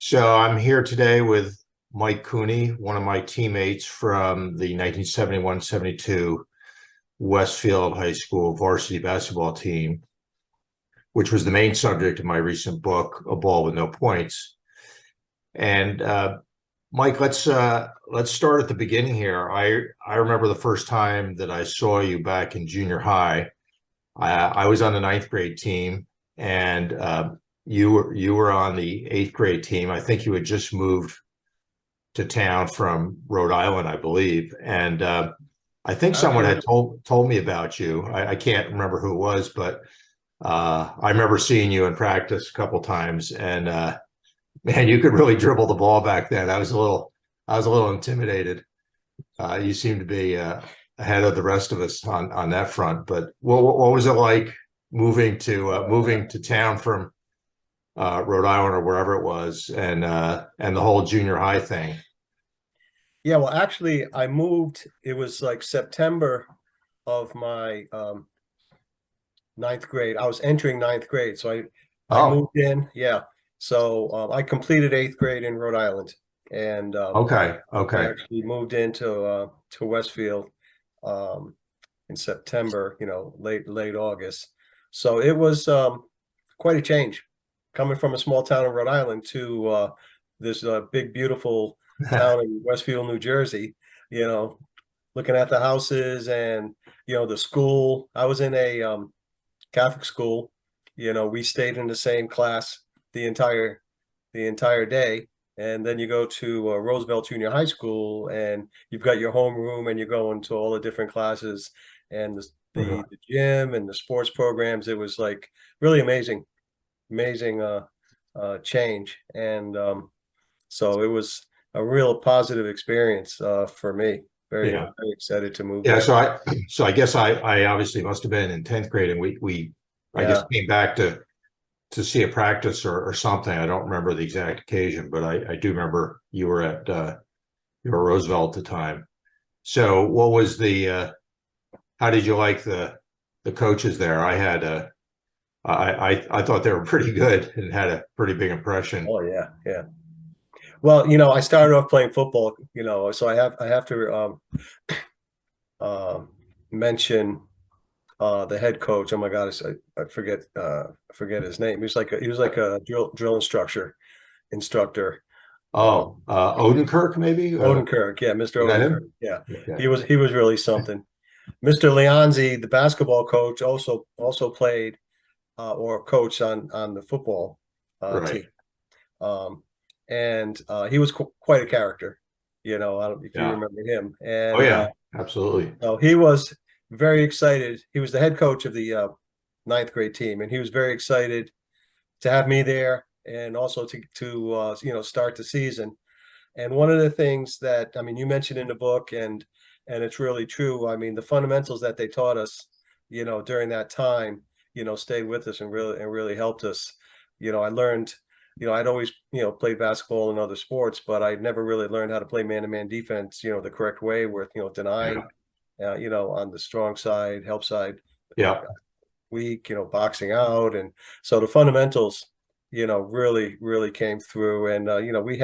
So I'm here today with Mike Cooney, one of my teammates from the 1971-72 Westfield High School varsity basketball team, which was the main subject of my recent book, A Ball with No Points. And Mike, let's start at the beginning here. I remember the first time that I saw you back in junior high. I was on the ninth grade team, and you were on the eighth grade team. I think you had just moved to town from Rhode Island, I believe. And I think someone had told me about you. I can't remember who it was, but I remember seeing you in practice a couple times. And man, you could really dribble the ball back then. I was a little intimidated. You seemed to be ahead of the rest of us on that front. But what was it like moving to town from Rhode Island or wherever it was, and the whole junior high thing? Yeah, well, actually, I moved. It was like September of my ninth grade. I was entering ninth grade, so I Oh, moved in. Yeah, so I completed eighth grade in Rhode Island, and I okay. actually moved into to Westfield um, in September. Late August. So it was quite a change coming from a small town in Rhode Island to this big, beautiful town in Westfield, New Jersey. You know, looking at the houses and the school. I was in a Catholic school. We stayed in the same class the entire day. And then you go to Roosevelt Junior High School, and you've got your homeroom, and you're going to all the different classes and the gym and the sports programs. It was like really amazing change. And so it was a real positive experience for me. Very, Yeah. very excited to move Yeah, there. so I guess I obviously must have been in 10th grade, and we I guess Yeah. came back to see a practice or something. I don't remember the exact occasion, but I do remember you were Roosevelt at the time. So what was how did you like the coaches there? I thought they were pretty good and had a pretty big impression. Oh yeah, yeah. Well, I started off playing football, so I have to uh, mention the head coach. Oh my God, I forget his name. He was like a drill instructor. Um, Oh, Odenkirk, maybe? Odenkirk, yeah, Mr. Was that Odenkirk, him? yeah. Okay. He was really something. Mr. Leonzi, the basketball coach, also played or coached on the football Right. team. Um, and he was quite a character. I don't if you Yeah. remember him. Oh And yeah, absolutely. so he was very excited. He was the head coach of the ninth grade team, and he was very excited to have me there, and also to start the season. And one of the things that, I mean, you mentioned in the book, and it's really true. I mean, the fundamentals that they taught us, during that time, stayed with us and really helped us. I learned, I'd always, played basketball and other sports, but I never really learned how to play man-to-man defense, the correct way with, denying, Yeah. on the strong side, help side, Yeah. weak, boxing out. And so the fundamentals, really, really came through. And, we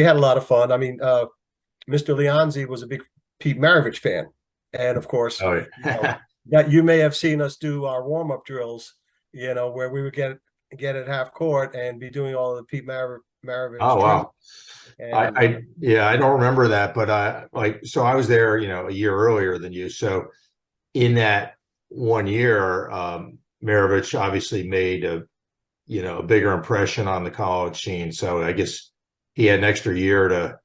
had a lot of fun. I mean, Mr. Leonzi was a big Pete Maravich fan. And of course, Oh yeah. that you may have seen us do our warm-up drills, where we would get at half court and be doing all of the Maravich Oh drills. wow. And Yeah, I don't remember that, but so I was there, a year earlier than you. So in that one year, Maravich obviously made a bigger impression on the college scene. So I guess he had an extra year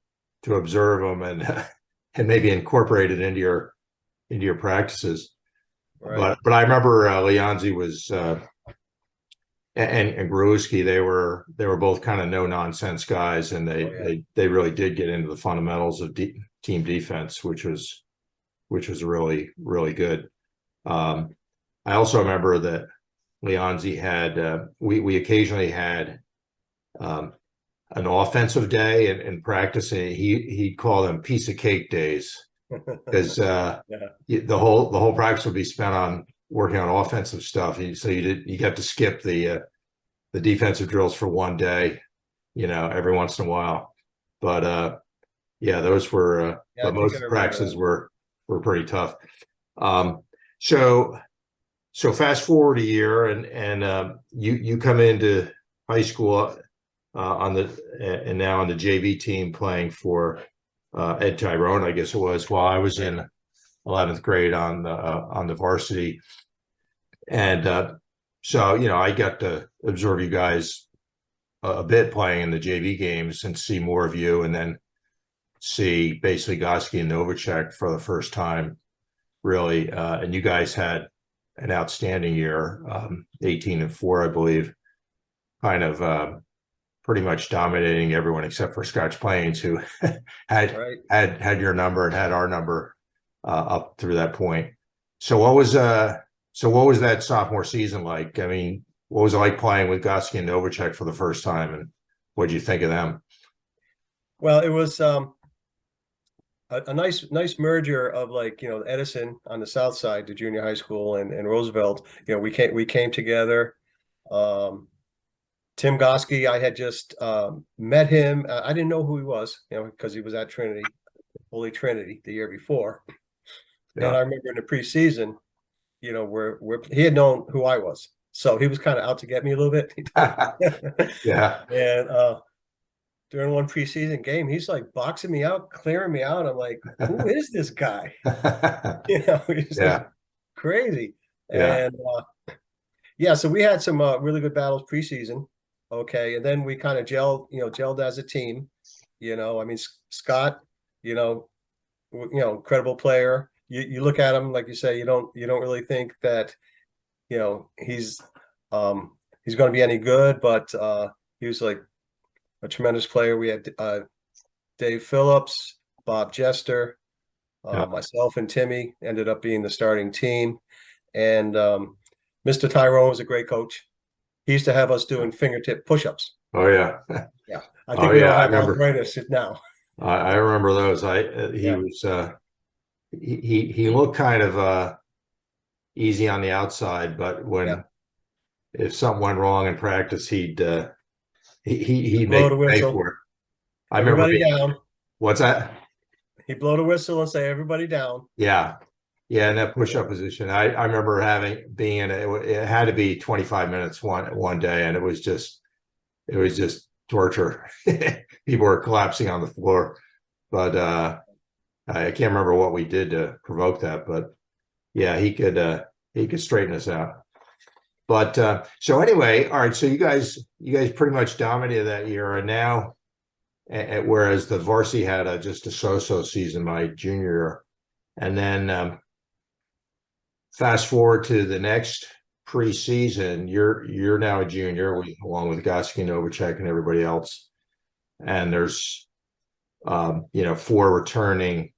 to observe him and and maybe incorporate it into your practices. right. But I remember Leonzi was and Gruski, they were both kind of no nonsense guys, and Oh yeah. they really did get into the fundamentals of team defense, which was really really good. Um, I also remember that Leonzi had we occasionally had um, an offensive day in practice, and he'd call them piece of cake days because Yeah. the whole practice would be spent on working on offensive stuff. So you got to skip the defensive drills for one day, every once in a while. But yeah, those were Yeah, I but think most I of the remember practices that. were pretty tough. Um, so so fast forward a year, and you come into high school on the and now on the JV team playing for Ed Tyrone, I guess it was, while I was in 11th grade on the varsity. And so I got to observe you guys a bit playing in the JV games and see more of you, and then see basically Goski and Novacek for the first time, really. And you guys had an outstanding year, 18-4, I believe, kind of pretty much dominating everyone except for Scotch Plains, who had Right. had your number and had our number up through that point. So what was that sophomore season like? I mean, what was it like playing with Goski and Novacek for the first time, and what did you think of them? Well, it was a nice merger of, like, Edison on the south side, the junior high school, and Roosevelt. We came together. Um, Tim Goski, I had just met him. I didn't know who he was, because he was at Trinity, Holy Trinity, the year before. And Yeah. I remember in the preseason, where he had known who I was, so he was kind of out to get me a little bit. Yeah. And during one preseason game, he's like boxing me out, clearing me out. I'm like, who is this guy? He's like Yeah. crazy. Yeah. And yeah, so we had some really good battles preseason. Okay, and then we kind of gelled as a team. I mean, Scott, you know, incredible player. You look at him, like you say, you don't really think that you know he's um he's going to be any good, but he was like a tremendous player. We had Dave Phillips, Bob Jester, Yeah. myself, and Timmy ended up being the starting team. And Mr. Tyrone was a great coach. He used to have us doing fingertip push-ups. Oh yeah. Yeah, I Oh think we yeah. all I have remember. arthritis now. I remember those. He Yeah, was he looked kind of easy on the outside, but yeah. when if something went wrong in practice, he'd make Blow the you pay whistle. for it. I remember Everybody being, down. what's that? He'd blow the whistle and say, "Everybody down." Yeah. Yeah, in that push-up position. I remember being in it had to be 25 minutes one day, and it was just torture. People were collapsing on the floor. But I can't remember what we did to provoke that, but yeah, he could straighten us out. But so anyway, all right. So you guys pretty much dominated that year, and now, whereas the varsity had just a so-so season my junior year, and then fast forward to the next preseason, you're now a junior, along with Goski, Novacek, and everybody else, and there's four returning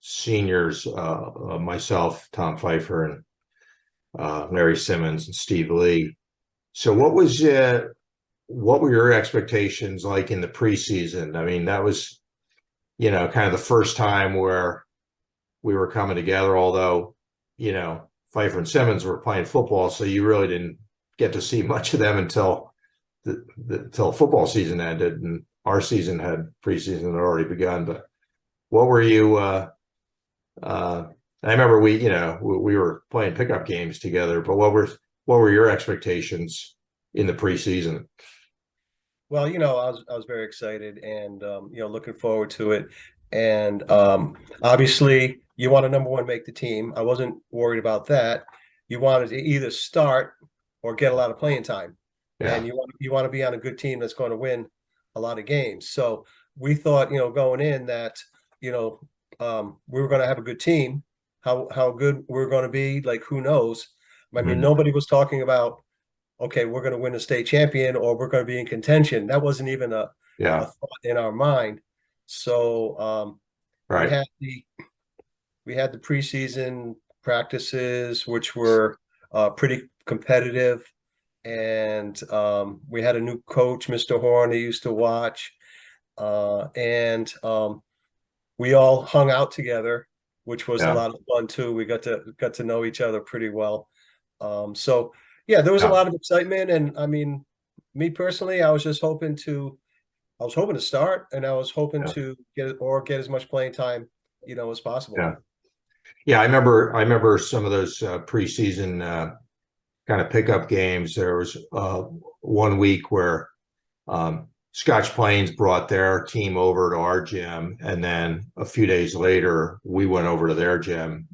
seniors, myself, Tom Pfeiffer, and Larry Simmons and Steve Lee. So what were your expectations like in the preseason? I mean, that was, kind of the first time where we were coming together, although, Pfeiffer and Simmons were playing football, so you really didn't get to see much of them until until football season ended, and our season had preseason had already begun. But what were you uh I remember we were playing pickup games together, but what were your expectations in the preseason? Well, I was very excited and looking forward to it. And obviously, you want to number one make the team. I wasn't worried about that. You wanted to either start or get a lot of playing time, and Yeah. you want to be on a good team that's going to win a lot of games. So we thought, going in that you know we were going to have a good team. How good we're going to be, like, who knows? I mean, Mhm. nobody was talking about, okay, we're going to win a state champion or we're going to be in contention. That wasn't even a Yeah. thought in our mind. So we Right. had the we had the preseason practices, which were pretty competitive, and we had a new coach, Mr. Horn, he used to watch, and we all hung out together, which was a Yeah. lot of fun too. We got to know each other pretty well. So yeah, there was a Yeah. lot of excitement, and I mean, me personally, I was just hoping to, I was hoping to start, and I was hoping Yeah. to get as much playing time, as possible. Yeah. Yeah. I remember some of those preseason kind of pickup games. There was one week where Scotch Plains brought their team over to our gym, and then a few days later, we went over to their gym.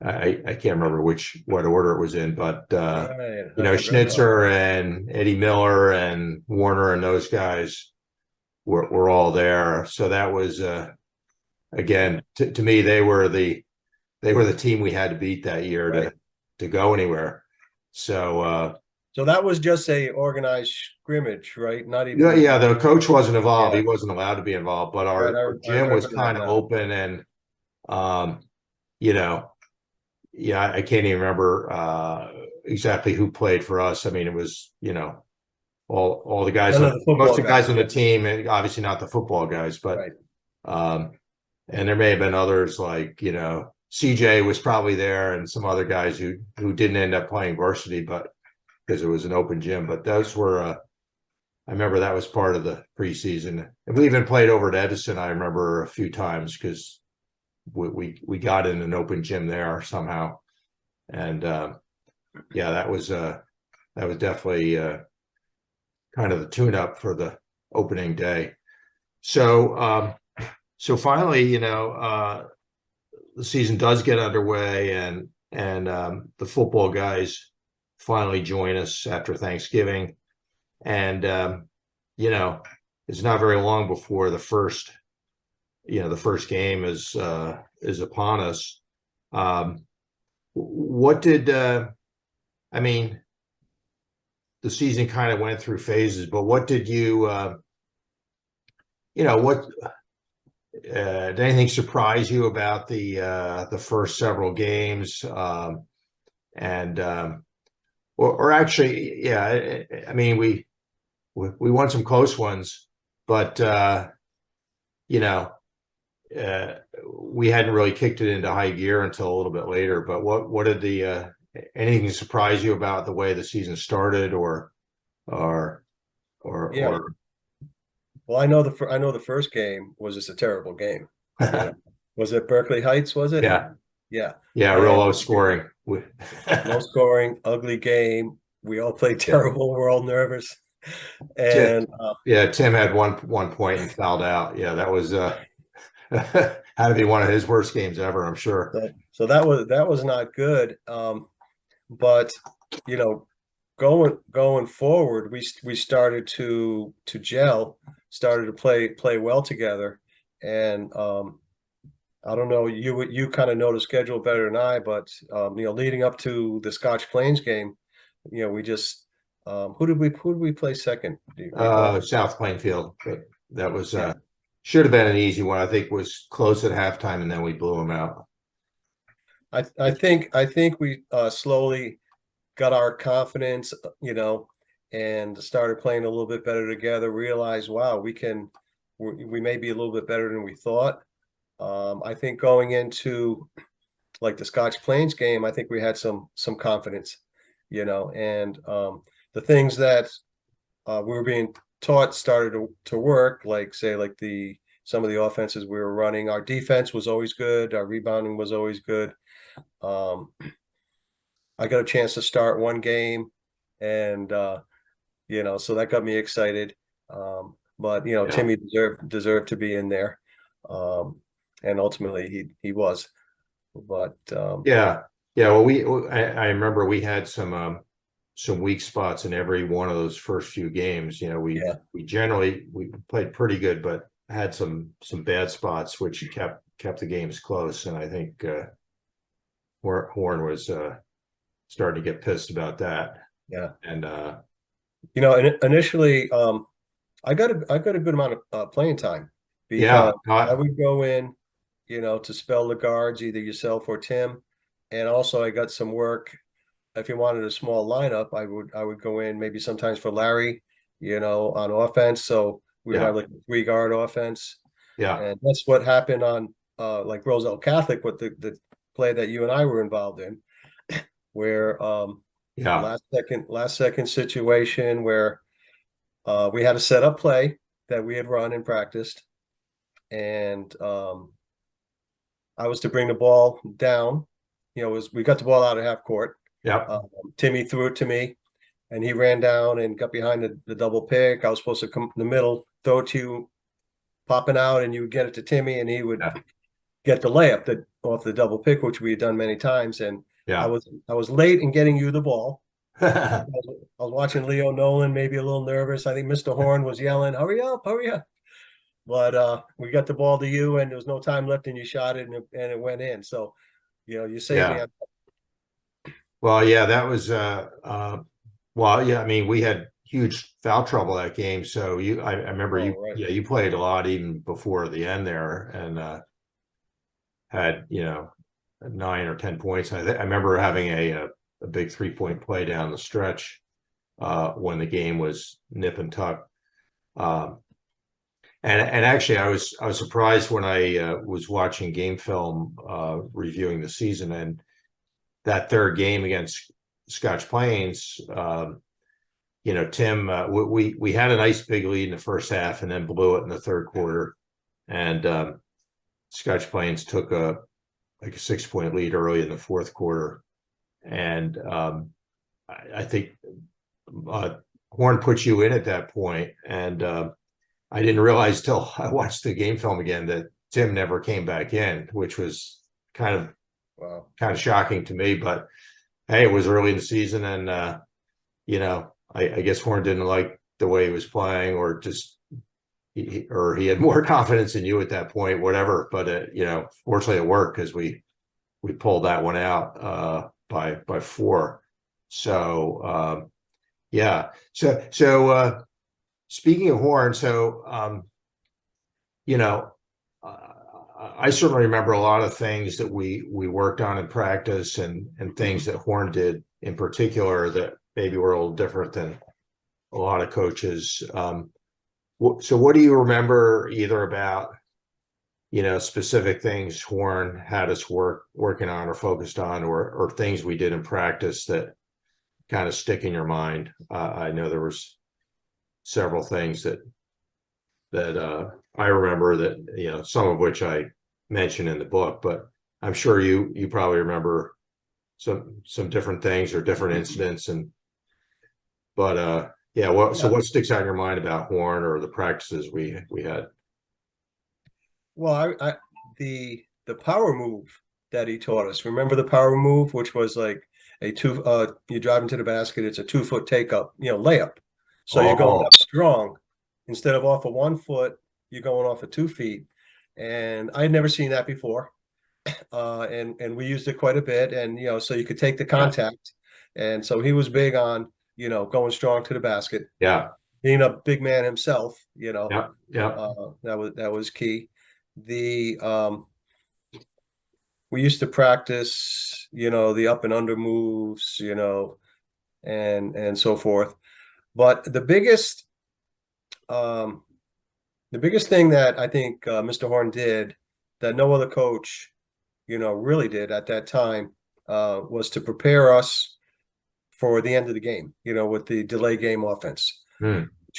I can't remember what order it was in, but Right, I forgot about Schnitzer that. and Eddie Miller and Warner and those guys were all there. So that was again to me they were the team we had to beat that year Right. to go anywhere. So So that was just a organized scrimmage, right? Not yeah, even. yeah, the coach wasn't involved. Yeah. He wasn't allowed to be involved, but Right. our I gym was remember that kind of now. open and um, you know, yeah, I can't even remember exactly who played for us. I mean, it was, all the guys None on of the most football of the guys guys. on the Yeah. team, and obviously not the football guys, but Right. um, and there may have been others like, CJ was probably there and some other guys who didn't end up playing varsity, but because it was an open gym. But those were I remember that was part of the preseason. And we even played over at Edison, I remember a few times because we got in an open gym there somehow. And yeah, that was definitely kind of the tune up for the opening day. So so finally, the season does get underway and the football guys finally join us after Thanksgiving. And it's not very long before the first game is upon us. What did I mean? The season kind of went through phases, but what did what did anything surprise you about the first several games? And or actually, yeah, I mean we won some close ones, but you know uh, we hadn't really kicked it into high gear until a little bit later. But what did the anything surprise you about the way the season started, or Yeah. or Well, I know the first game was just a terrible game. You know, was it Berkeley Heights? Was it? yeah, Yeah. yeah, real And low scoring. low scoring, ugly game. We all played Yeah. terrible. We're all nervous. Tim, And yeah, Tim had one point and fouled out. Yeah, that was had to be one of his worst games ever, I'm sure. so that was not good. But you know, going forward, we started to gel, started to play well together, and I don't know, you kind of know the schedule better than I, but leading up to the Scotch Plains game, we just who did we play second? Do you recall? South Plainfield, but that was Yeah, should have been an easy one. I think was close at halftime, and then we blew them out. I think we slowly got our confidence, and started playing a little bit better together. Realized, wow, we may be a little bit better than we thought. I think going into like the Scotch Plains game, I think we had some confidence, and the things that we were being taught started to work, like say like the some of the offenses we were running. Our defense was always good, our rebounding was always good. Um, I got a chance to start one game, and so that got me excited. But Yeah, Timmy deserved to be in there, um, and ultimately he was. But yeah, yeah. Well, I remember we had some weak spots in every one of those first few games. yeah, We played pretty good, but had some bad spots, which kept the games close. And I think Horn was starting to get pissed about that. yeah. And And initially, I got a good amount of playing time yeah, because I would go in, to spell the guards, either yourself or Tim, and also I got some work. If you wanted a small lineup, I would go in maybe sometimes for Larry, on offense. So we would yeah, have like a three guard offense, yeah, and that's what happened on like Roselle Catholic with the play that you and I were involved in, where yeah, last second situation where we had a set up play. that we had run and practiced, and I was to bring the ball down. We got the ball out of half court. Yep. Timmy threw it to me, and he ran down and got behind the double pick. I was supposed to come in the middle, throw it to you, popping out, and you would get it to Timmy, and he would Yeah. get the layup off the double pick, which we had done many times. And Yeah. I was late in getting you the ball. I was watching Leo Nolan, maybe a little nervous. I think Mr. Horn was yelling, "Hurry up, hurry up!" But we got the ball to you, and there was no time left, and you shot it, and it went in. So, you saved me. Yeah. Well, yeah, that was well, yeah, I mean, we had huge foul trouble that game. So I remember Right. you played a lot even before the end there, and had 9 or 10 points. I remember having a big 3-point play down the stretch when the game was nip and tuck. And actually, I was surprised when I was watching game film reviewing the season, and that third game against Scotch Plains. Tim, we had a nice big lead in the first half, and then blew it in the third quarter, and Scotch Plains took a 6-point lead early in the fourth quarter, and I think Horn put you in at that point, and I didn't realize till I watched the game film again that Tim never came back in, which was kind of shocking to me. But hey, it was early in the season, and I guess Horn didn't like the way he was playing, or just he had more confidence in you at that point, whatever. But fortunately it worked, because we pulled that one out by 4. So yeah. So speaking of Horn, so I certainly remember a lot of things that we worked on in practice, and things that Horn did in particular that maybe were a little different than a lot of coaches. So what do you remember either about, specific things Horn had us working on or focused on, or things we did in practice that kind of stick in your mind? I know there was several things that I remember, that some of which I mentioned in the book, but I'm sure you probably remember some different things or different incidents. But so what sticks out in your mind about Horn or the practices we had? Well, the power move that he taught us. Remember the power move, which was like you drive into the basket, it's a 2-foot take up, layup. So you're going up strong instead of off of 1 foot, you're going off of 2 feet. And I had never seen that before. And we used it quite a bit. And so you could take the contact. And so he was big on going strong to the basket. Yeah. Being a big man himself, Yeah. that was key. We used to practice, the up and under moves, and so forth. But the biggest thing that I think Mr. Horn did that no other coach, really did at that time, was to prepare us for the end of the game, with the delay game offense,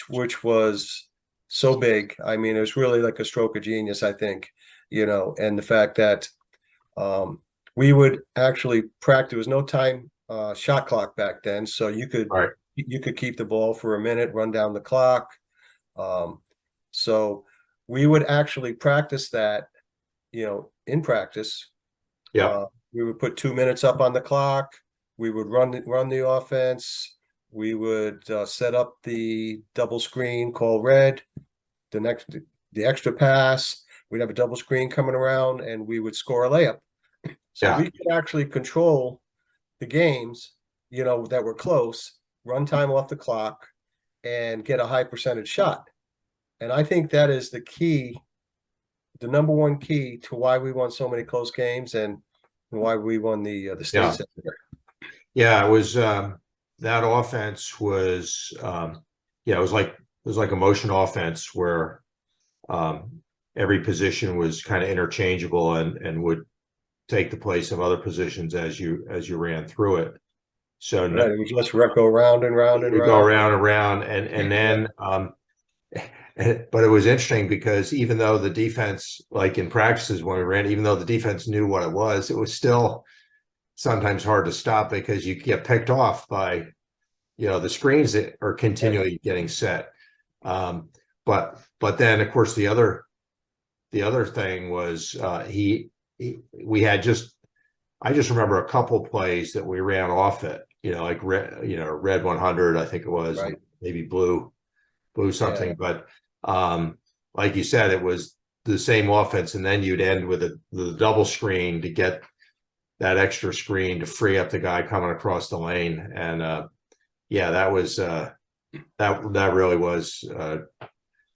which was so big. I mean, it was really like a stroke of genius, I think, and the fact that we would actually practice. There was no time shot clock back then, so you could keep the ball for a minute, run down the clock. So we would actually practice that, in practice. Yeah. We would put 2 minutes up on the clock. We would run the offense. We would set up the double screen, call red, the extra pass. We'd have a double screen coming around, and we would score a layup. So we could actually control the games, that were close, run time off the clock, and get a high percentage shot. And I think that is the key, the number one key to why we won so many close games, and why we won the state. Yeah, it was that offense was it was like a motion offense where every position was kind of interchangeable and would take the place of other positions as you ran through it. So it was just go round and round and round. Go around and round, and then but it was interesting because even though the defense, like in practices when we ran, even though the defense knew what it was still sometimes hard to stop because you get picked off by, the screens that are continually getting set. But then of course the other thing was we had I just remember a couple plays that we ran off it, like red 100, I think it was, Right. maybe blue something. Yeah. But like you said, it was the same offense, and then you'd end with the double screen to get that extra screen to free up the guy coming across the lane. And yeah, that was that really was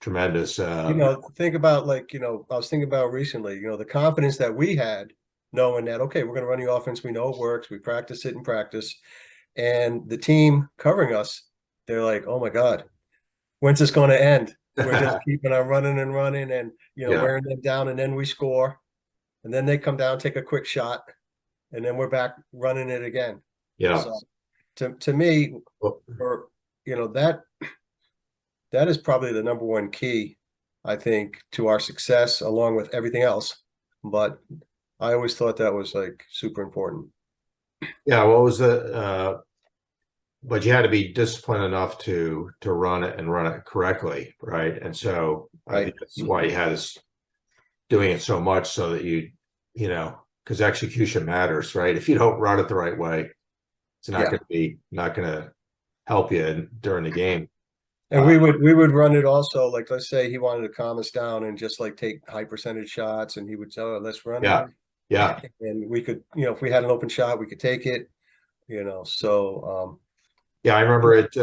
tremendous. Think about, like, I was thinking about recently, the confidence that we had knowing that, okay, we're going to run the offense. We know it works. We practice it in practice. And the team covering us, they're like, oh my God, when's this going to end? We're just keeping on running and running and, Yeah. wearing them down, and then we score. And then they come down, take a quick shot, and then we're back running it again. Yeah. So to me, or, that is probably the number one key, I think, to our success, along with everything else. But I always thought that was like super important. Yeah. What was but you had to be disciplined enough to run it and run it correctly, right? And so I think that's why you had us doing it so much, so that because execution matters, right? If you don't run it the right way, it's not going to help you during the game. And we would run it also, like, let's say he wanted to calm us down and just like take high percentage shots, and he would say, oh, let's run it. Yeah. And we could, if we had an open shot, we could take it, so yeah, I remember it.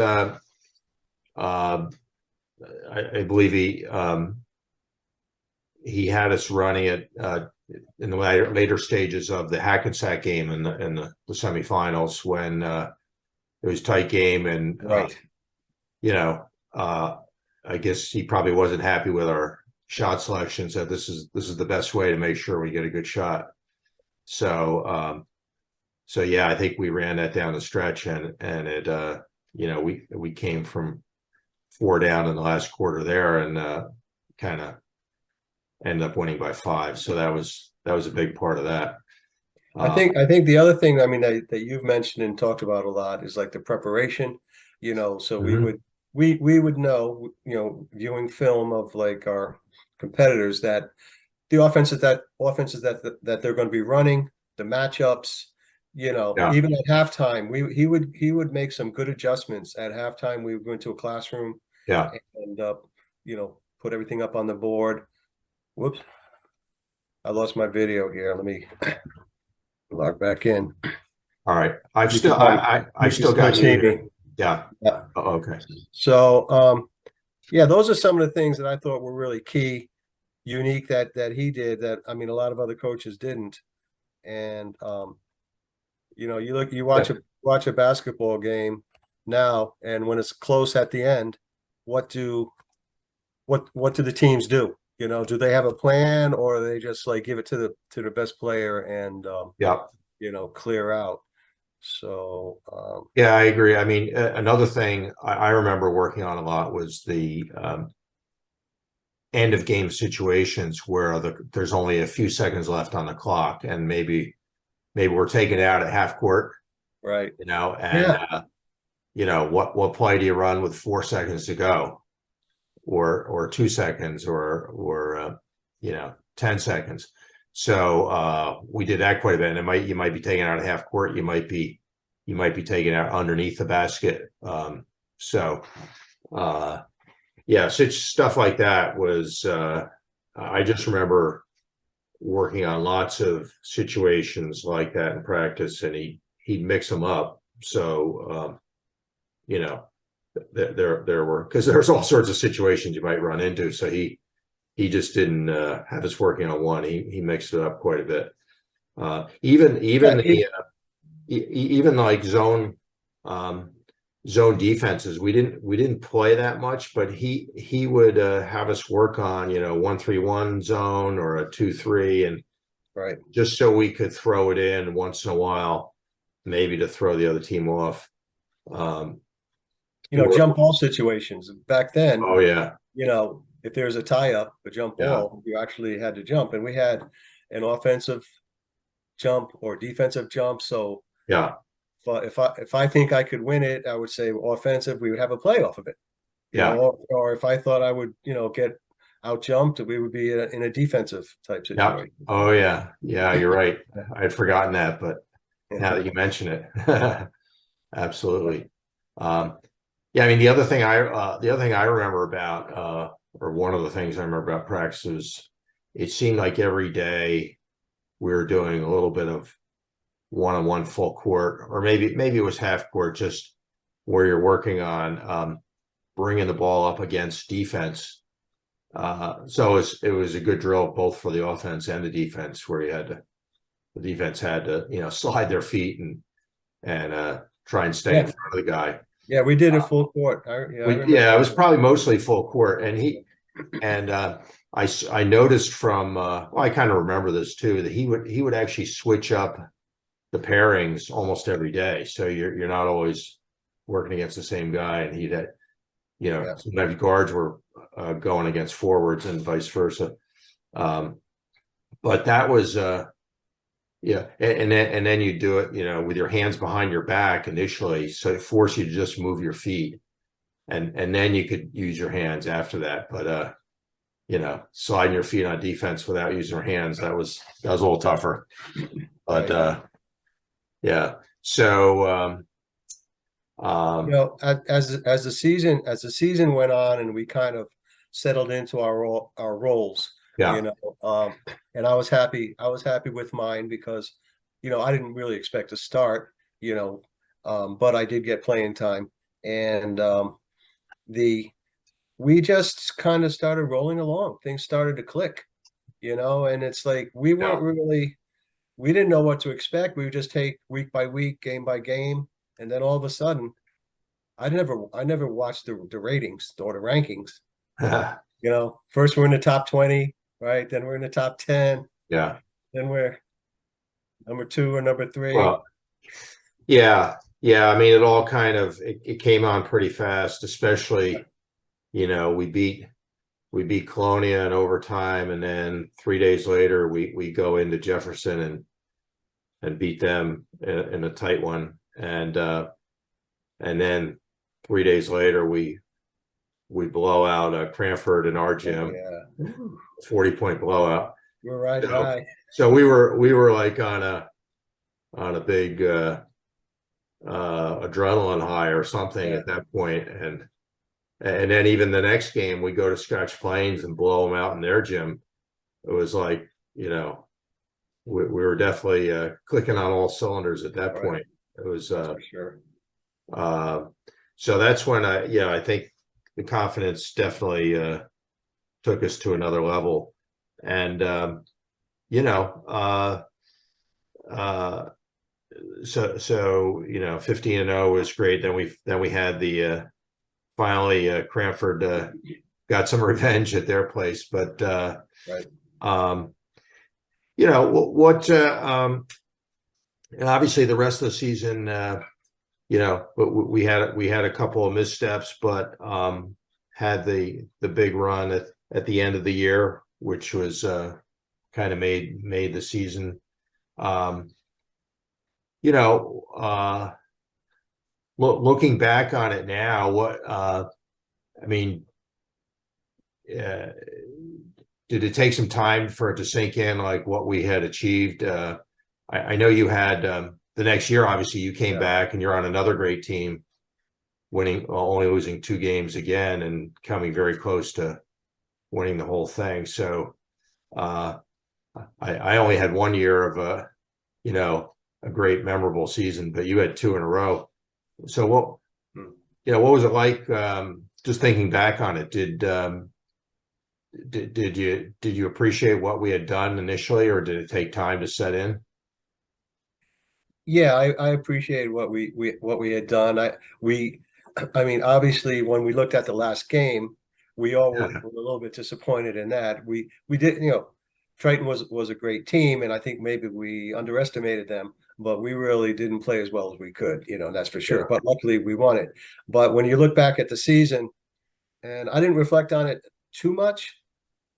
I believe he had us running it in the later stages of the Hackensack game in the semifinals, when it was a tight game, and right. I guess he probably wasn't happy with our shot selection, so this is the best way to make sure we get a good shot. So yeah, I think we ran that down the stretch, and it we came from 4 down in the last quarter there, and kind of ended up winning by 5. So that was a big part of that. I think the other thing, I mean, that you've mentioned and talked about a lot is like the preparation, so we would know, viewing film of like our competitors, that the offenses that they're going to be running, the matchups, even at halftime, he would make some good adjustments at halftime. We would go into a classroom, and put everything up on the board. Whoops, I lost my video here. Let me log back in. All right, I still got you. Yeah. Oh, okay. So yeah, those are some of the things that I thought were really key, unique, that he did, that, I mean, a lot of other coaches didn't. And you watch a basketball game now, and when it's close at the end, what do the teams do? Do they have a plan, or they just like give it to the best player and clear out? So yeah, I agree. I mean, another thing I remember working on a lot was the end of game situations where there's only a few seconds left on the clock, and maybe we're taking it out at half court, right? And what play do you run with 4 seconds to go, or 2 seconds, or 10 seconds? So we did that quite a bit, and you might be taking out a half court, you might be taking out underneath the basket. So such stuff like that was. I just remember working on lots of situations like that in practice, and he'd mix them up. So there were, because there's all sorts of situations you might run into. So he just didn't have us working on one. He mixed it up quite a bit. Even like zone defenses, we didn't play that much, but he would have us work on 1-3-1 zone or a 2-3, and right, just so we could throw it in once in a while, maybe to throw the other team off. Jump ball situations back then. Oh yeah. if there's a tie up, a jump Yeah. ball, you actually had to jump, and we had an offensive jump or defensive jump. So Yeah. if I think I could win it, I would say offensive. We would have a play off of it, Yeah. or if I thought I would, get out jumped, we would be in a defensive type Yeah. situation. Oh yeah. Yeah, you're right. I had forgotten that, but now that you mention it, absolutely. Yeah, I mean the other thing I remember about or one of the things I remember about practice is it seemed like every day we were doing a little bit of one-on-one full court, or maybe it was half court, just where you're working on bringing the ball up against defense. So it was a good drill both for the offense and the defense, where the defense had to slide their feet and try and stay in Yeah, front of the guy. yeah, we did it full court. I remember. Yeah, it was probably mostly full court, and I noticed from well, I kind of remember this too, that he would actually switch up the pairings almost every day, so you're not always working against the same guy, and he'd had Yeah, sometimes guards were going against forwards and vice versa. But that was yeah, and then you do it with your hands behind your back initially, so it forced you to just move your feet, and then you could use your hands after that. But sliding your feet on defense without using your hands, that was a little tougher. But right. yeah. So As the season went on and we kind of settled into our roles, you yeah. know, um, and I was happy with mine because, I didn't really expect to start, but I did get playing time, and the we just kind of started rolling along. Things started to click, and it's like Yeah. we didn't know what to expect. We would just take week by week, game by game, and then all of a sudden, I never watched the ratings or the rankings. First we're in the top 20, right? Then we're in the top 10. Yeah. Then we're number 2 or number 3. Well, yeah. Yeah. I mean, it all kind of it came on pretty fast, especially, we beat Colonia in overtime, and then 3 days later we go into Jefferson and beat them in a tight one. And then 3 days later we blow out Cranford in our gym, Yeah. 40-point blowout. We're riding So high. so we were like on a big adrenaline high or something Yeah. at that point. And then even the next game, we go to Scotch Plains and blow them out in their gym. It was like, we were definitely clicking on all cylinders at that All right. point. It was For sure. so that's when I think the confidence definitely took us to another level. And you know so 15-0 was great. Then we had the finally Cranford got some revenge at their place. But Right. um what and obviously the rest of the season, we had a couple of missteps, but had the big run at the end of the year, which was kind of made the season. um you know looking back on it now, what I mean, uh, did it take some time for it to sink in, like what we had achieved? I know you had the next year, obviously you came Yeah. back and you're on another great team, winning, only losing 2 games again and coming very close to winning the whole thing. So I only had 1 year of a great memorable season, but you had 2 in a row. So what was it like, just thinking back on it? Did you appreciate what we had done initially, or did it take time to set in? Yeah, I appreciate what we had done. I mean, obviously, when we looked at the last game, we all were a little bit disappointed in that. We did, Triton was a great team, and I think maybe we underestimated them, but we really didn't play as well as we could, that's for sure. Yeah. But luckily, we won it. But when you look back at the season, and I didn't reflect on it too much.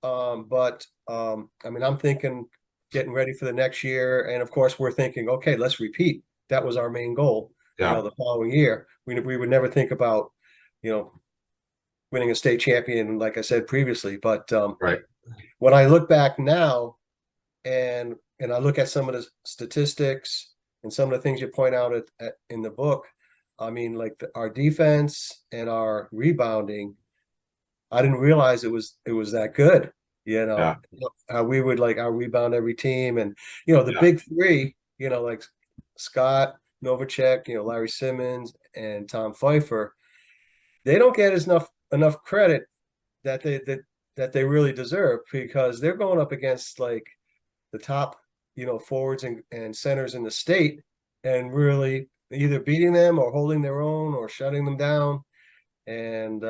But I mean, I'm thinking getting ready for the next year. And of course, we're thinking, okay, let's repeat. That was our main goal, Yeah. the following year. We would never think about, you know, winning a state champion, like I said previously. But Right. when I look back now and I look at some of the statistics and some of the things you point out in the book, I mean, like our defense and our rebounding, I didn't realize it was that good. Yeah. How we would like our rebound every team, and the Yeah. big three, like Scott, Novacek, Larry Simmons, and Tom Pfeiffer. They don't get enough credit that they really deserve, because they're going up against like the top, forwards and centers in the state, and really either beating them or holding their own or shutting them down. And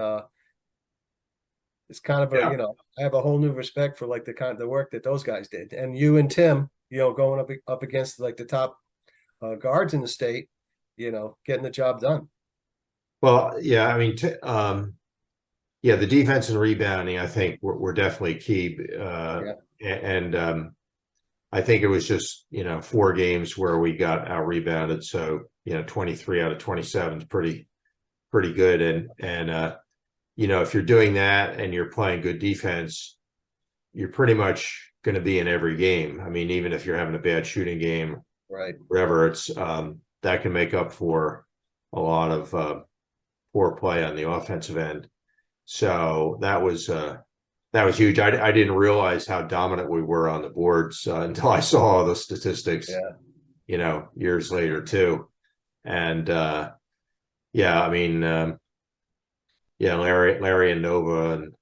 it's kind of Yeah. I have a whole new respect for like the work that those guys did. And you and Tim, going up against like the top guards in the state, getting the job done. Well, yeah, I mean, yeah, the defense and rebounding, I think were definitely key. Yeah, And I think it was just, 4 games where we got out rebounded. So, 23 out of 27 is pretty good. And if you're doing that and you're playing good defense, you're pretty much going to be in every game. I mean, even if you're having a bad shooting game, right. whatever, it's that can make up for a lot of poor play on the offensive end. So that was huge. I didn't realize how dominant we were on the boards until I saw all the statistics, Yeah, years later too. And yeah, I mean, yeah, Larry and Nova, and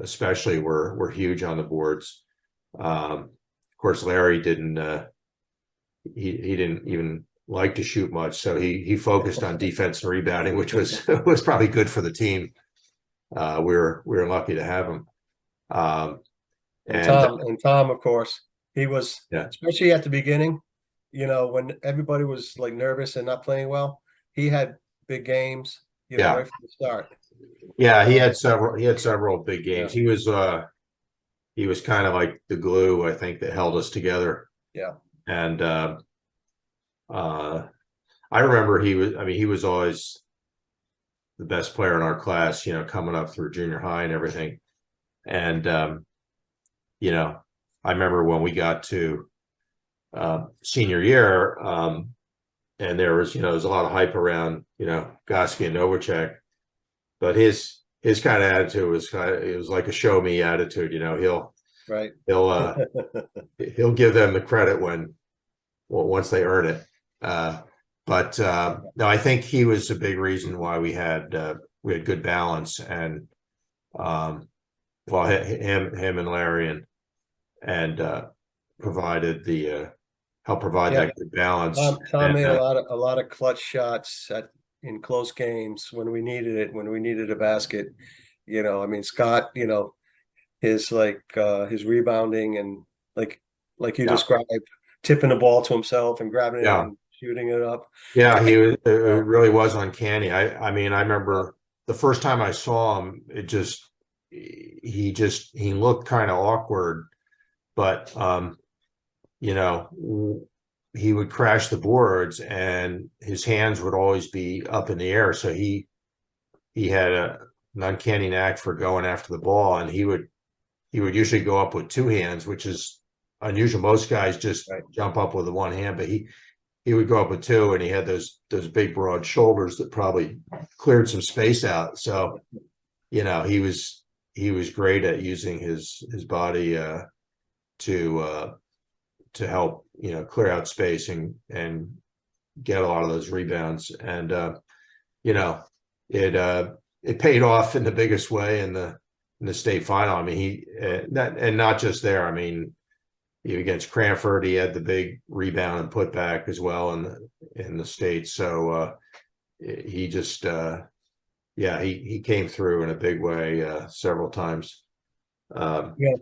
especially were huge on the boards. Of course, Larry didn't he didn't even like to shoot much, so he focused on defense and rebounding, which was was probably good for the team. We were lucky to have him. Um, and and Tom, of course, he was, Yeah, especially at the beginning, when everybody was like nervous and not playing well. He had big games, yeah, right from the start. yeah. He Um, had several big yeah, games. He was kind of like the glue, I think, that held us together. yeah, And uh, I remember he was always the best player in our class, coming up through junior high and everything. And you know, I remember when we got to senior year, and there was a lot of hype around, Goski and Novacek, but his kind of attitude it was like a show me attitude. He'll right. he'll uh, he'll give them the credit once they earn it. But no, I think he was a big reason why we had good balance. And well, him and Larry and provided the help provide Yeah, that good balance. Tom And made a lot of clutch shots in close games when we needed it, when we needed a basket. I mean, Scott, his his rebounding and like you yeah, described, tipping the ball to himself and grabbing it yeah, and shooting it up. yeah, it Uh, really was uncanny. I mean, I yeah, remember the first time I saw him, he looked kind of awkward, but you know, he would crash the boards and his hands would always be up in the air. So he had an uncanny knack for going after the ball, and he would usually go up with 2 hands, which is unusual. Most guys just right. jump up with the one hand, but he would go up with two, and he had those big broad shoulders that probably cleared some space out. So he was great at using his body to help clear out space and get a lot of those rebounds. And you know it paid off in the biggest way in the state final. I mean, not just there. I mean, against Cranford, he had the big rebound and putback as well in the state. So he just yeah, he came through in a big way several times. Um, Yeah,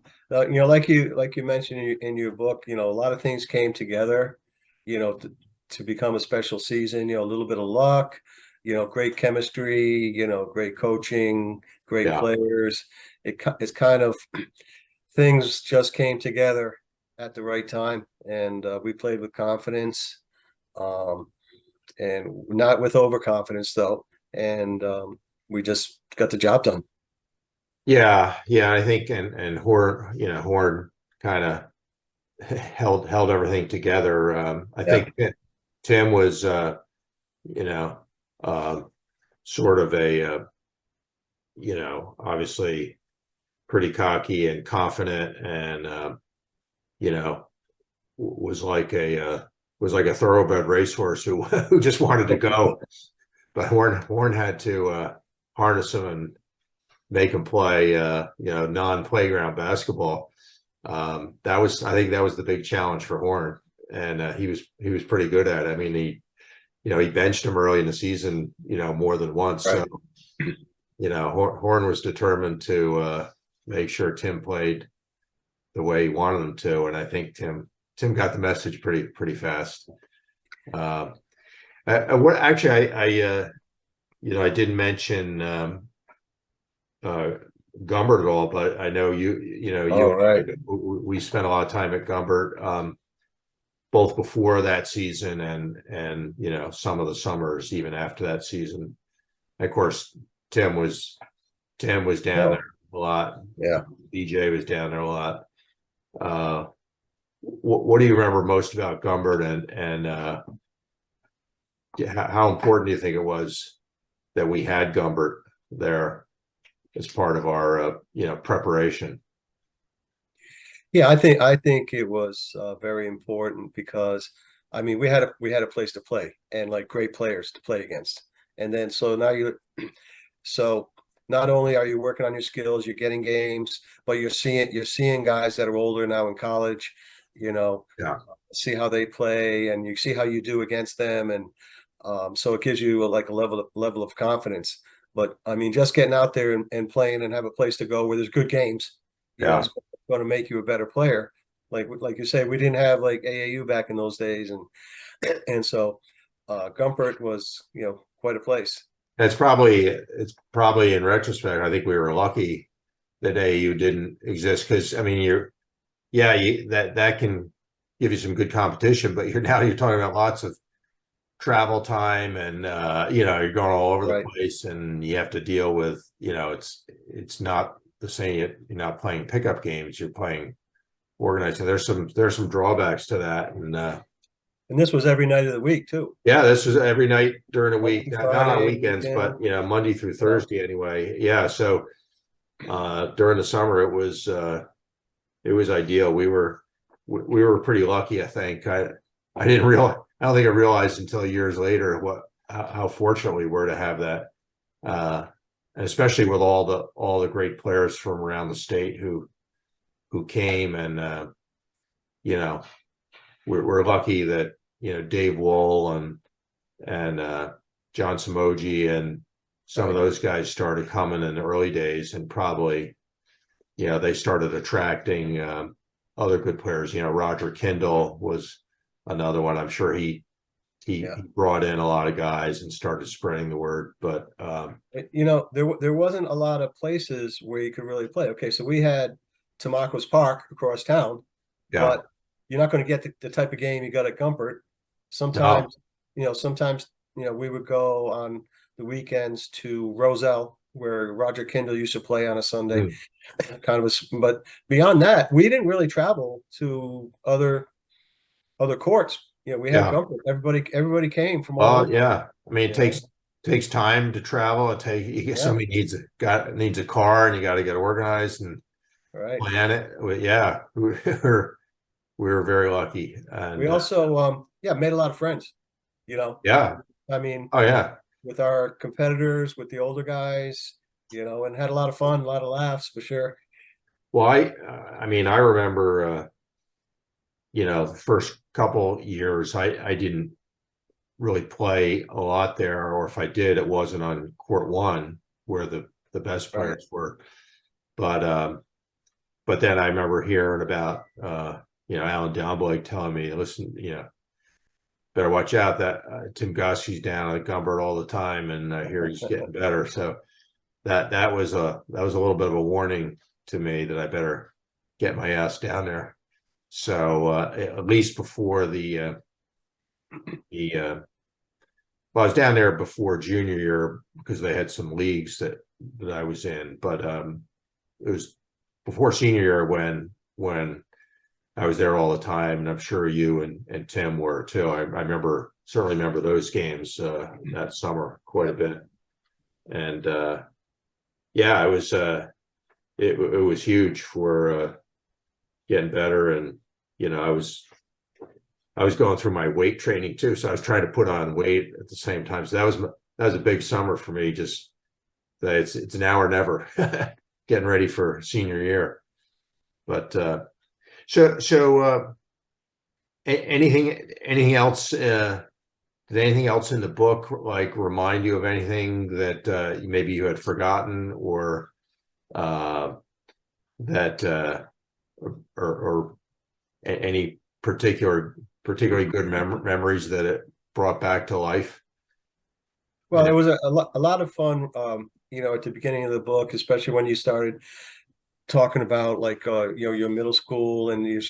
like you mentioned in your book, a lot of things came together, to become a special season. A little bit of luck, great chemistry, great coaching, great Yeah. players. It's kind of things just came together at the right time, and we played with confidence, um, and not with overconfidence though, and we just got the job done. Yeah. Yeah. I think, and Horn, Horn kind of held everything together. I Yeah. think Tim was, you know, uh, sort of obviously pretty cocky and confident, and you know, was like a thoroughbred racehorse who who just wanted to go. But Horn had to harness him and make him play, non-playground basketball. I think that was the big challenge for Horn, and he was pretty good at it. I mean, he benched him early in the season, more than once. So, Right. Horn was determined to make sure Tim played the way he wanted him to, and I think Tim got the message pretty fast. Uh, what actually I didn't mention uh, Gumbert at all, but I know you All and right. we spent a lot of time at Gumbert, both before that season and some of the summers even after that season. Of course, Tim was down Oh, there a lot. yeah. DJ was down there a lot. What do you remember most about Gumbert, and how important do you think it was that we had Gumbert there as part of our preparation? Yeah, I think it was very important because I mean we had a place to play and like great players to play against. And then so now you so not only are you working on your skills, you're getting games, but you're seeing guys that are older now in college, you know, Yeah, see how they play and you see how you do against them, and so it gives you like a level of confidence. But I mean, just getting out there and playing and have a place to go where there's good games, yeah. it's going to make you a better player. Like you say, we didn't have like AAU back in those days, and so Gumpert was quite a place. It's probably in retrospect, I think we were lucky that AU didn't exist, because I mean that can give you some good competition, but you're talking about lots of travel time, and you're going all over the Right. place, and you have to deal with, it's not the same. You're not playing pickup games, you're playing organized. So there's some drawbacks to that, and And this was every night of the week too. yeah, this was every night during the Monday week, through not on Friday, weekends, but weekend. Monday through Yeah. Thursday anyway. Yeah, so during the summer it was ideal. We were pretty lucky, I think. I don't think I realized until years later how fortunate we were to have that, uh, and especially with all the great players from around the state who came, and you know we're lucky that Dave Wool and John Samoji and some of Right. those guys started coming in the early days, and probably they started attracting other good players. Roger Kindle was another one. I'm sure he Yeah. brought in a lot of guys and started spreading the word. But There wasn't a lot of places where you could really play. Okay, so we had Tamacos Park across town, yeah, but you're not going to get the type of game you got at Gumpert. no, Sometimes, we would go on the weekends to Roselle, where Roger Kindle used to play on a Sunday. mm, But beyond that, we didn't really travel to other courts. We had yeah, Gumpert. Everybody came from all over. yeah. I mean, it You know, takes time to travel. yeah, Somebody needs a car, and you got to get organized and right. plan it. Well, yeah, we were very lucky, We and also, yeah, made a lot of friends. You know, yeah, I mean, oh yeah. with our competitors, with the older guys, and had a lot of fun, a lot of laughs for sure. Well, I mean, I remember, the first couple years, I didn't really play a lot there, or if I did, it wasn't on court one where the best Right. players were. But then I remember hearing about Alan Downblake telling me, listen, better watch out. That Tim Gossie's down at Gumbert all the time, and I hear he's getting better. So that was a little bit of a warning to me that I better get my ass down there. So at least before well, I was down there before junior year because they had some leagues that I was in, but it was before senior year when I was there all the time, and I'm sure you and Tim were too. I certainly remember those games that summer quite a bit, and yeah, it was it was huge for getting better, and I was going through my weight training too, so I was trying to put on weight at the same time. So that was a big summer for me. Just that it's now or never, getting ready for senior year. But anything else? Did anything else in the book like remind you of anything that maybe you had forgotten, or that or any particularly good memories that it brought back to life? Well, it was a lot of fun, at the beginning of the book, especially when you started talking about like your middle school, and you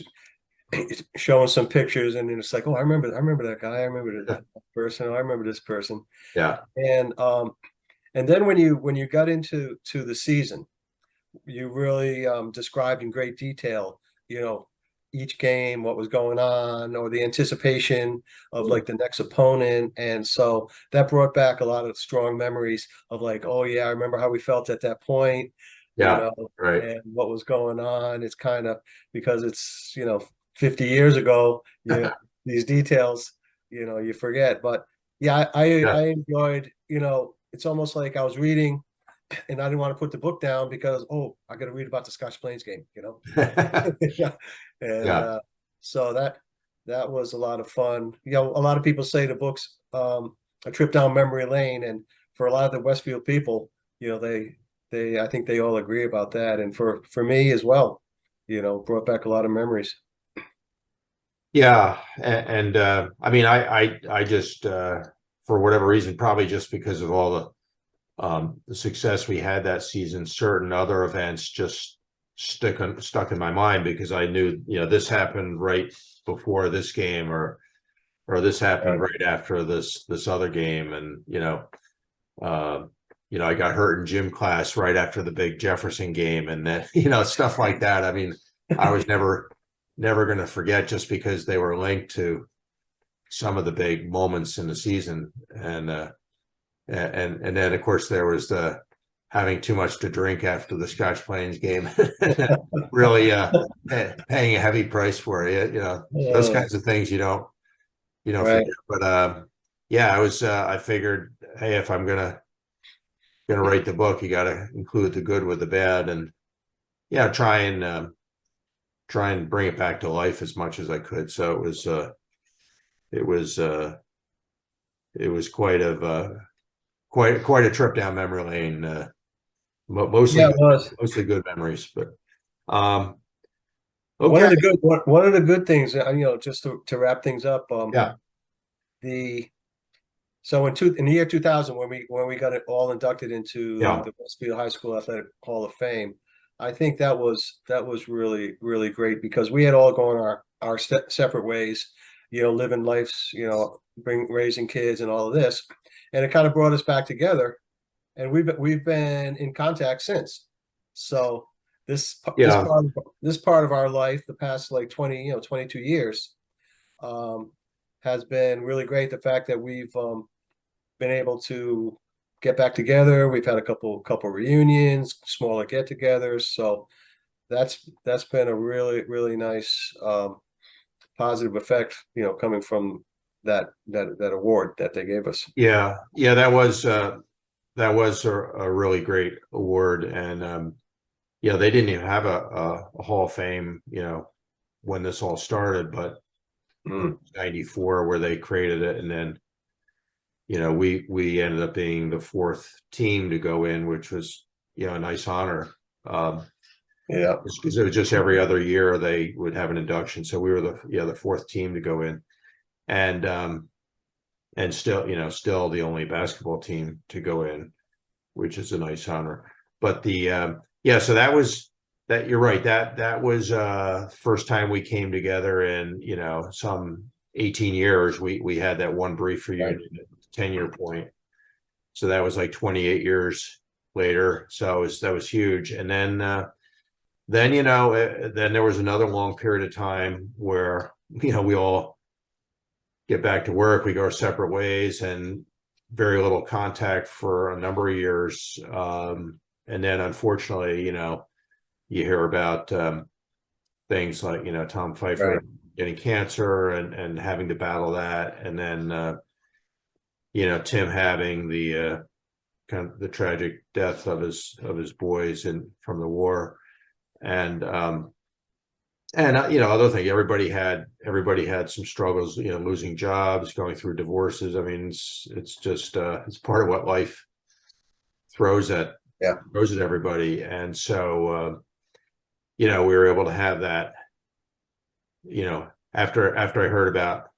showing some pictures, and then it's like, oh, I remember that guy, I remember that person, oh, I remember this person. Yeah. And then when you got into the season, you really described in great detail, each game, what was going on, or the anticipation of like the next opponent. And so that brought back a lot of strong memories of like, oh yeah, I remember how we felt at that point, Yeah. Right. and what was going on. It's kind of because it's, 50 years ago, these details, you forget. But yeah, I Yeah. enjoyed, it's almost like I was reading and I didn't want to put the book down because, oh, I got to read about the Scotch Plains game, Yeah. And Yeah. so that was a lot of fun. A lot of people say the book's a trip down memory lane, and for a lot of the Westfield people, they I think they all agree about that. And for me as well, brought back a lot of memories. Yeah, and I mean, I just for whatever reason, probably just because of all the success we had that season, certain other events just stuck in my mind because I knew, this happened right before this game, or this happened right after this other game, and I got hurt in gym class right after the big Jefferson game, and then stuff like that. I mean, I was never going to forget just because they were linked to some of the big moments in the season. And then of course there was the having too much to drink after the Scotch Plains game, really paying a heavy price for it. Those kinds of things you don't Right. forget. But yeah, I figured, hey, if I'm gonna write the book, you got to include the good with the bad, and yeah, try and bring it back to life as much as I could. So it was quite a trip down memory lane. Yeah, it was. Mostly good memories, but One okay. of the good things, just to wrap things up, Yeah. the so in the year 2000, when we got it all inducted into Yeah. the Westfield High School Athletic Hall of Fame, I think that was really really great because we had all gone our separate ways, living lives, raising kids and all of this, and it kind of brought us back together, and we've been in contact since. So Yeah. this part of our life, the past like 22 years, um, has been really great. The fact that we've been able to get back together. We've had a couple reunions, smaller get-togethers. So that's been a really really nice positive effect, coming from that award that they gave us. Yeah. Yeah. That was a really great award. And yeah, they didn't even have a Hall of Fame, when this all started, but Mm. 94 where they created it. And then, we ended up being the fourth team to go in, which was, a nice honor. Yeah. Because it was just every other year they would have an induction. So we were the fourth team to go in. And and still, still the only basketball team to go in, which is a nice honor. But yeah, so that you're right. That was first time we came together in, some 18 years. We had that one brief reunion at the 10-year point. So that was like 28 years later. So that was huge. And then then there was another long period of time where we all get back to work, we go our separate ways, and very little contact for a number of years. And then unfortunately, you hear about things like Tom Pfeiffer getting cancer and having to battle that, and then Tim having the kind of the tragic death of his boys and from the war, and other thing, everybody had some struggles, losing jobs, going through divorces. I mean, it's just it's part of what life throws at everybody. And so we were able to have that, after I heard about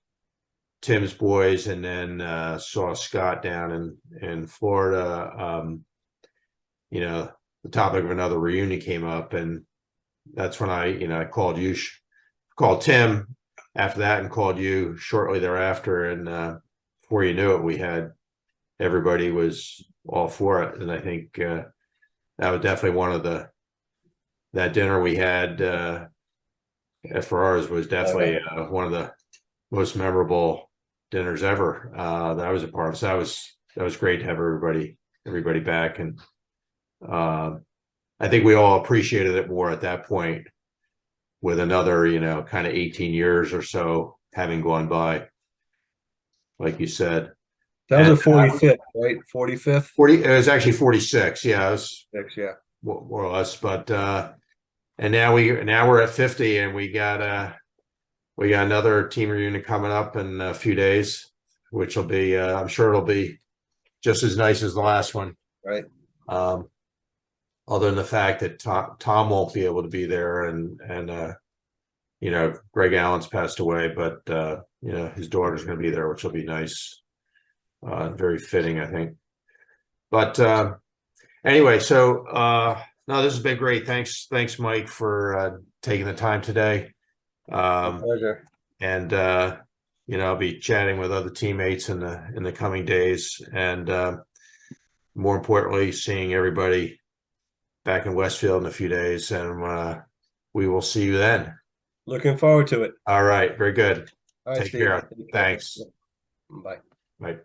Tim's boys, and then saw Scott down in Florida, the topic of another reunion came up, and that's when I called Tim after that, and called you shortly thereafter. And before you knew it, everybody was all for it. And I think that was definitely that dinner we had at Ferrara's was definitely one of the most memorable dinners ever that I was a part of. So that was great to have everybody back. And I think we all appreciated it more at that point, with another, kind of 18 years or so having gone by, like you said. That was a 45th, right? 45th? 40, it was actually 46. Yeah, it was 6, yeah. More or less. But and now we're at 50, and we got another team reunion coming up in a few days, which will be I'm sure it'll be just as nice as the last one. Right. Other than the fact that Tom won't be able to be there, and Greg Allen's passed away, but his daughter's going to be there, which will be nice, very fitting, I think. But anyway, so no, this has been great. Thanks, Mike, for taking the time today. Pleasure. And I'll be chatting with other teammates in the coming days, and more importantly, seeing everybody back in Westfield in a few days, and we will see you then. Looking forward to it. All right, very good. All right, Take Steve. care. Thanks. Bye. Bye.